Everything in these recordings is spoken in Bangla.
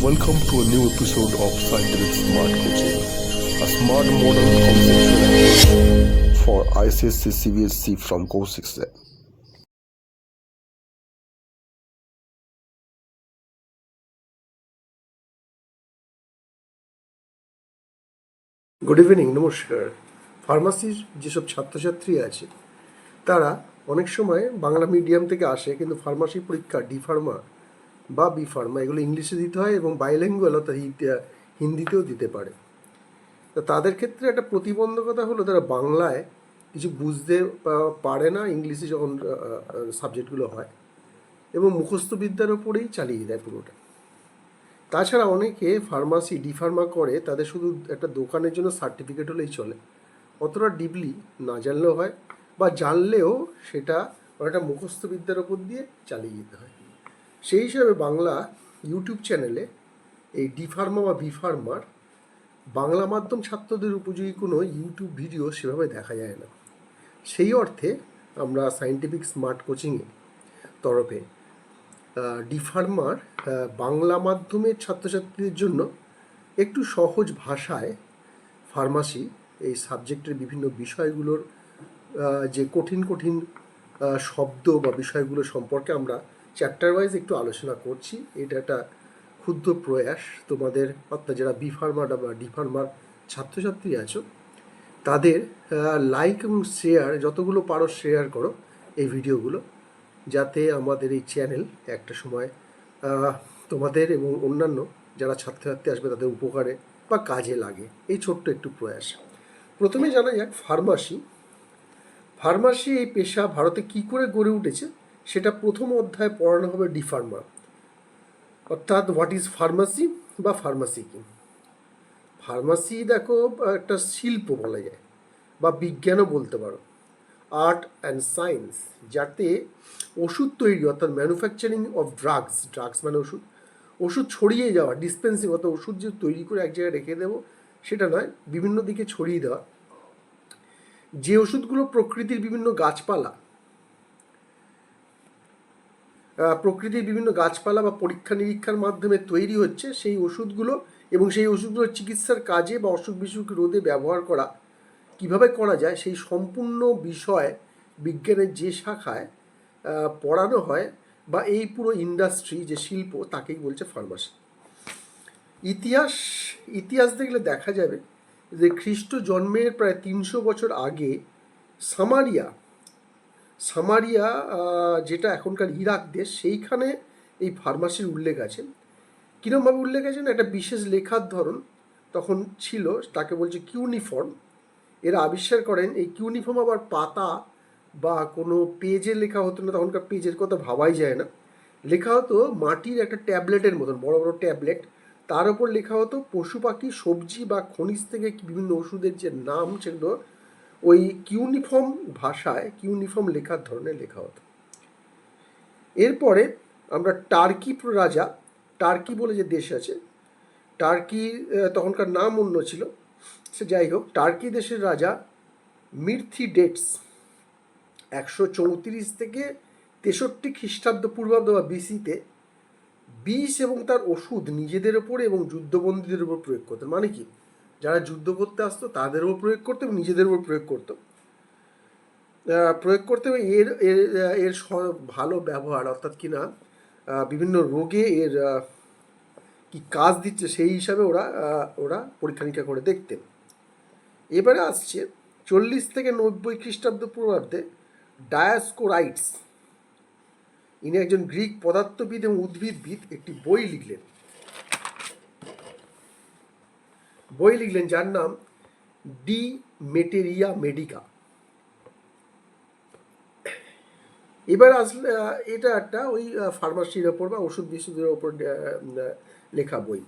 Welcome to a new episode of Scientific Smart Coaching, a smart modern conceptual approach for ICSC CBSC from Course Exam. Good evening, নমস্কার। ফার্মাসির যেসব ছাত্রছাত্রী আছে তারা অনেক সময় বাংলা মিডিয়াম থেকে আসে, কিন্তু ফার্মাসি পরীক্ষা ডি ফার্মা বা বি ফার্মা এগুলো ইংলিশে দিতে হয় এবং বাইলিঙ্গুয়াল অর্থাৎ হিন্দিতেও দিতে পারে। তো তাদের ক্ষেত্রে একটা প্রতিবন্ধকতা হলো তারা বাংলায় কিছু বুঝতে পারে না ইংলিশে যখন সাবজেক্টগুলো হয়, এবং মুখস্থ বিদ্যার ওপরেই চালিয়ে দেয় পুরোটা। তাছাড়া অনেকে ফার্মাসি ডি ফার্মা করে, তাদের শুধু একটা দোকানের জন্য সার্টিফিকেট হলেই চলে, অতটা ডিপলি না জানলেও হয়, বা জানলেও সেটা অনেকটা মুখস্থ বিদ্যার ওপর দিয়ে চালিয়ে যেতে হয়। সেই হিসাবে বাংলা ইউটিউব চ্যানেলে এই ডি ফার্মা বা বি ফার্মার বাংলা মাধ্যম ছাত্রদের উপযোগী কোনো ইউটিউব ভিডিও সেভাবে দেখা যায় না। সেই অর্থে আমরা সায়েন্টিফিক স্মার্ট কোচিংয়ে তরফে ডি ফার্মার বাংলা মাধ্যমের ছাত্রছাত্রীদের জন্য একটু সহজ ভাষায় ফার্মাসি এই সাবজেক্টের বিভিন্ন বিষয়গুলোর যে কঠিন কঠিন শব্দ বা বিষয়গুলো সম্পর্কে আমরা চ্যাপ্টার ওয়াইজ একটু আলোচনা করছি। এটা একটা ক্ষুদ্র প্রয়াস তোমাদের, অর্থাৎ যারা বি ফার্মা বা ডি ফার্মার ছাত্রছাত্রী আছো তাদের লাইক এবং শেয়ার যতগুলো পারো শেয়ার করো এই ভিডিওগুলো, যাতে আমাদের এই চ্যানেল একটা সময় তোমাদের এবং অন্যান্য যারা ছাত্রছাত্রী আসবে তাদের উপকারে বা কাজে লাগে। এই ছোট্ট একটু প্রয়াস। প্রথমে জানা যাক ফার্মাসি এই পেশা ভারতে কী করে গড়ে উঠেছে সেটা প্রথম অধ্যায়ে পড়ানো হবে ডি ফার্মা, অর্থাৎ হোয়াট ইজ ফার্মাসি বা ফার্মাসি কি। ফার্মাসি দেখো একটা শিল্প বলা যায় বা বিজ্ঞানও বলতে পারো, আর্ট অ্যান্ড সায়েন্স, যাতে ওষুধ তৈরি অর্থাৎ ম্যানুফ্যাকচারিং অফ ড্রাগস মানে ওষুধ ছড়িয়ে যাওয়া, ডিসপেন্সিং অর্থাৎ ওষুধ যে তৈরি করে এক জায়গায় রেখে দেবো সেটা নয়, বিভিন্ন দিকে ছড়িয়ে দেওয়া। যে ওষুধগুলো প্রকৃতির বিভিন্ন গাছপালা বা পরীক্ষা নিরীক্ষার মাধ্যমে তৈরি হচ্ছে সেই ওষুধগুলো, এবং সেই ওষুধগুলো চিকিৎসার কাজে বা অসুখ বিসুখ রোধে ব্যবহার করা কিভাবে করা যায় সেই সম্পূর্ণ বিষয় বিজ্ঞানের যে শাখায় পড়ানো হয় বা এই পুরো ইন্ডাস্ট্রি যে শিল্প তাকেই বলছে ফার্মাসি। ইতিহাস দেখলে দেখা যাবে যে খ্রিস্ট জন্মের প্রায় 300 বছর আগে সামারিয়া যেটা এখনকার ইরাক দেশ, সেইখানে এই ফার্মাসির উল্লেখ আছে। কীরকমভাবে উল্লেখ আছে না, একটা বিশেষ লেখার ধরন তখন ছিল, তাকে বলছে কিউনিফর্ম। এরা আবিষ্কার করেন এই কিউনিফর্ম আবার পাতা বা কোনো পেজে লেখা হতো না, তখনকার পেজের কথা ভাবাই যায় না, লেখা হতো মাটির একটা ট্যাবলেটের মতন, বড় বড় ট্যাবলেট, তার উপর লেখা হতো পশু পাখি সবজি বা খনিজ থেকে বিভিন্ন ওষুধের যে নাম, সেগুলো ওই কিউনিফর্ম ভাষায় কিউনিফর্ম লেখার ধরনের লেখা হতো। এরপরে আমরা টার্কি বলে যে দেশ আছে, টার্কি তখনকার নাম অন্য ছিল, সে যাই হোক, টার্কি দেশের রাজা মিথ্রিডেটস 134 থেকে 63 খ্রিস্টাব্দ পূর্বাব্দ বা বিসিতে বিষ এবং তার ওষুধ নিজেদের ওপরে এবং যুদ্ধবন্দীদের উপর প্রয়োগ করতেন। মানে কি, যারা যুদ্ধ করতে আসতো তাদের উপর প্রয়োগ করতো এবং নিজেদের উপর প্রয়োগ করতো এর এর এর ভালো ব্যবহার, অর্থাৎ কিনা বিভিন্ন রোগে এর কি কাজ দিচ্ছে সেই হিসাবে ওরা পরীক্ষা নিরীক্ষা করে দেখতেন। এবারে আসছে 40 থেকে 90 খ্রিস্টাব্দ পূর্বাব্দে ডায়াস্কোরাইটস, ইনি একজন গ্রিক পদার্থবিদ এবং উদ্ভিদবিদ, একটি বই লিখলেন যার নাম ডি মেটেরিয়া মেডিকা। এবার আসলে এটা একটা ওই ফার্মাসির ওপর বা ওষুধ বিশুদ্ধের ওপর লেখা বই।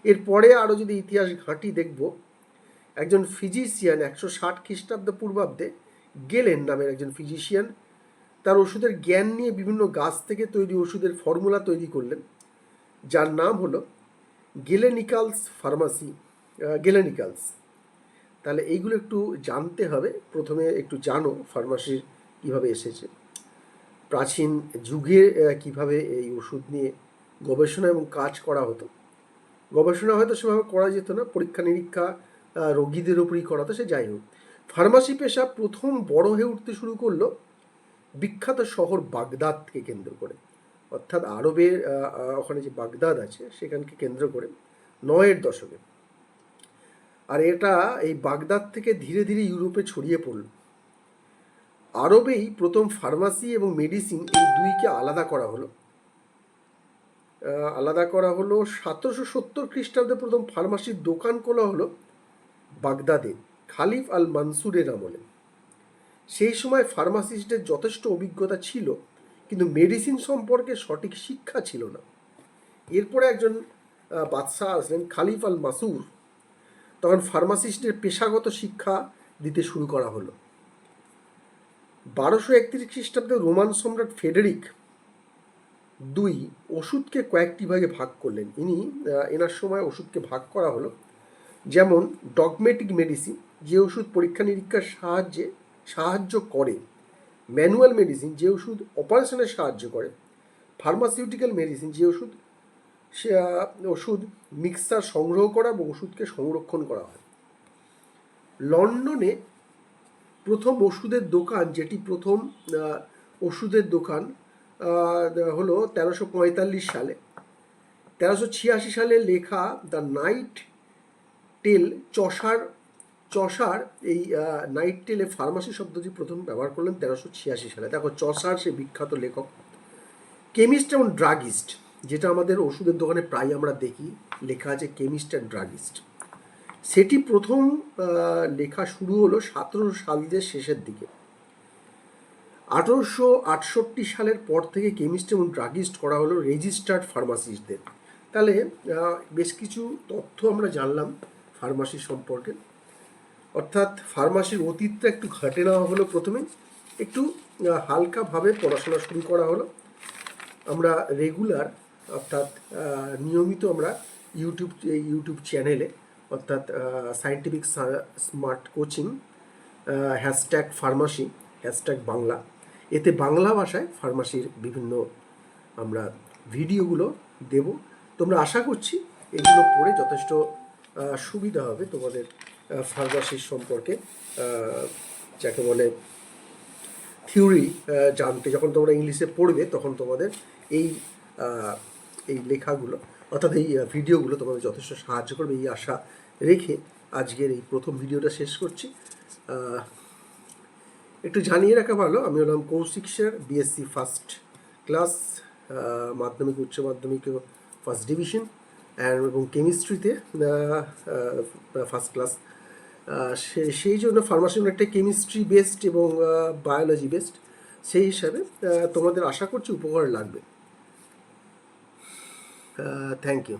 এরপরে আরও যদি ইতিহাস ঘাঁটি দেখব, একজন ফিজিশিয়ান 160 খ্রিস্টাব্দ পূর্বাব্দে গেলেন নামের একজন ফিজিশিয়ান তার ওষুধের জ্ঞান নিয়ে বিভিন্ন গাছ থেকে তৈরি ওষুধের ফর্মুলা তৈরি করলেন, যার নাম হলো গেলেনিকালস। তাহলে এইগুলো একটু জানতে হবে। প্রথমে একটু জানো ফার্মাসির কীভাবে এসেছে, প্রাচীন যুগে কিভাবে এই ওষুধ নিয়ে গবেষণা এবং কাজ করা হতো, গবেষণা হয়তো সেভাবে করা যেত না, পরীক্ষা নিরীক্ষা রোগীদের উপরই করাতো, সে যাই হোক। ফার্মাসি পেশা প্রথম বড় হয়ে উঠতে শুরু করলো বিখ্যাত শহর বাগদাদকে কেন্দ্র করে, অর্থাৎ আরবের ওখানে যে বাগদাদ আছে সেখানকে কেন্দ্র করে 9-এর দশকে। আর এটা এই বাগদাদ থেকে ধীরে ধীরে ইউরোপে ছড়িয়ে পড়ল। আরবেই প্রথম ফার্মাসি এবং মেডিসিন এই দুইকে আলাদা করা হলো। 1770 খ্রিস্টাব্দে প্রথম ফার্মাসির দোকান খোলা হলো বাগদাদে খালিফ আল মানসুরের আমলে। সেই সময় ফার্মাসিস্টদের যথেষ্ট অভিজ্ঞতা ছিল, কিন্তু মেডিসিন সম্পর্কে সঠিক শিক্ষা ছিল না। এরপরে একজন বাদশাহ আসলেন খালিফ আল মাসুর, তখন ফার্মাসিস্টদের পেশাগত শিক্ষা দিতে শুরু করা হলো। 1231 খ্রিস্টাব্দে রোমান সম্রাট ফেডেরিক II ওষুধকে কয়েকটি ভাগে ভাগ করলেন। এনার সময় ওষুধকে ভাগ করা হলো, যেমন ডগমেটিক মেডিসিন, যে ওষুধ পরীক্ষা নিরীক্ষার সাহায্য করে, ম্যানুয়াল মেডিসিন, যে ওষুধ অপারেশনে সাহায্য করে, ফার্মাসিউটিক্যাল মেডিসিন, যে ওষুধ মিক্সার সংগ্রহ করা এবং ওষুধকে সংরক্ষণ করা হয়। লন্ডনে প্রথম ওষুধের দোকান, যেটি প্রথম ওষুধের দোকান হলো 1345 সালে। 1386 সালে লেখা দ্য নাইট টেল, চসার এই নাইট টেলে ফার্মাসি শব্দটি প্রথম ব্যবহার করলেন 1386 সালে। দেখো, চসার সে বিখ্যাত লেখক। কেমিস্ট এবং ড্রাগিস্ট, যেটা আমাদের ওষুধের দোকানে প্রায় আমরা দেখি লেখা আছে কেমিস্ট অ্যান্ড ড্রাগিস্ট, সেটি প্রথম লেখা শুরু হলো 1700 সালের শেষের দিকে। 1868 সালের পর থেকে কেমিস্ট এবং ড্রাগিস্ট করা হলো রেজিস্টার্ড ফার্মাসিস্টদের। তাহলে বেশ কিছু তথ্য আমরা জানলাম ফার্মাসি সম্পর্কে, অর্থাৎ ফার্মাসির অতীতটা একটু ঘাটে নেওয়া হলো। প্রথমে একটু হালকাভাবে পড়াশোনা শুরু করা হলো। আমরা রেগুলার, অর্থাৎ নিয়মিত আমরা ইউটিউব চ্যানেলে, অর্থাৎ scientific smart coaching, #pharmacy, #Bangla, এতে বাংলা ভাষায় ফার্মাসির বিভিন্ন আমরা ভিডিওগুলো দেব। তোমরা আশা করছি এগুলো পড়ে যথেষ্ট সুবিধা হবে তোমাদের ফার্মাসির সম্পর্কে, যাকে বলে থিওরি জানতে। যখন তোমরা ইংলিশে পড়বে তখন তোমাদের এই লেখাগুলো, অর্থাৎ এই ভিডিওগুলো তোমাদের যথেষ্ট সাহায্য করবে, এই আশা রেখে আজকের এই প্রথম ভিডিওটা শেষ করছি। একটু জানিয়ে রাখা ভালো, আমি হলাম Koushik sir, BSc first class, Madhyamik উচ্চ মাধ্যমিক ফার্স্ট ডিভিশন, এবং কেমিস্ট্রিতে ফার্স্ট ক্লাস। সেই জন্য ফার্মাসি অনেকটা কেমিস্ট্রি বেসড এবং বায়োলজি বেসড, সেই হিসাবে তোমাদের আশা করছি উপকার লাগবে। Thank you.